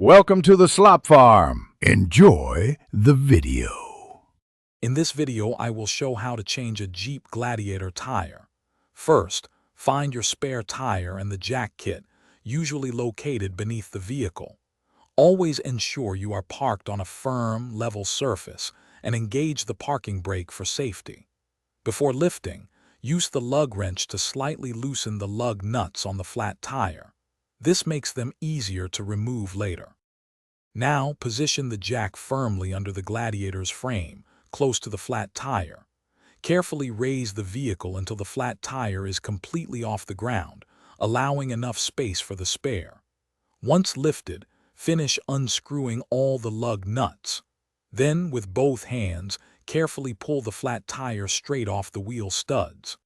Welcome to the Slop Farm. Enjoy the video. In this video, I will show how to change a Jeep Gladiator tire. First, find your spare tire and the jack kit, usually located beneath the vehicle. Always ensure you are parked on a firm, level surface and engage the parking brake for safety. Before lifting, use the lug wrench to slightly loosen the lug nuts on the flat tire. This makes them easier to remove later. Now, position the jack firmly under the Gladiator's frame, close to the flat tire. Carefully raise the vehicle until the flat tire is completely off the ground, allowing enough space for the spare. Once lifted, finish unscrewing all the lug nuts. Then, with both hands, carefully pull the flat tire straight off the wheel studs.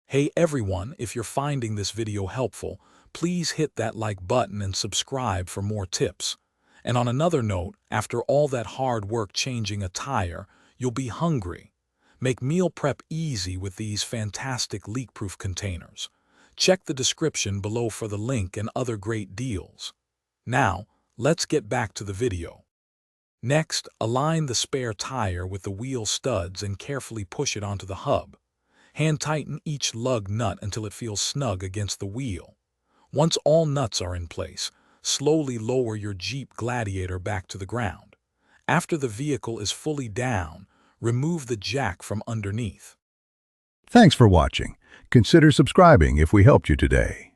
Hey everyone, if you're finding this video helpful, please hit that like button and subscribe for more tips. And on another note, after all that hard work changing a tire, you'll be hungry. Make meal prep easy with these fantastic leak-proof containers. Check the description below for the link and other great deals. Now, let's get back to the video. Next, align the spare tire with the wheel studs and carefully push it onto the hub. Hand tighten each lug nut until it feels snug against the wheel. Once all nuts are in place, slowly lower your Jeep Gladiator back to the ground. After the vehicle is fully down, remove the jack from underneath. Thanks for watching. Consider subscribing if we helped you today.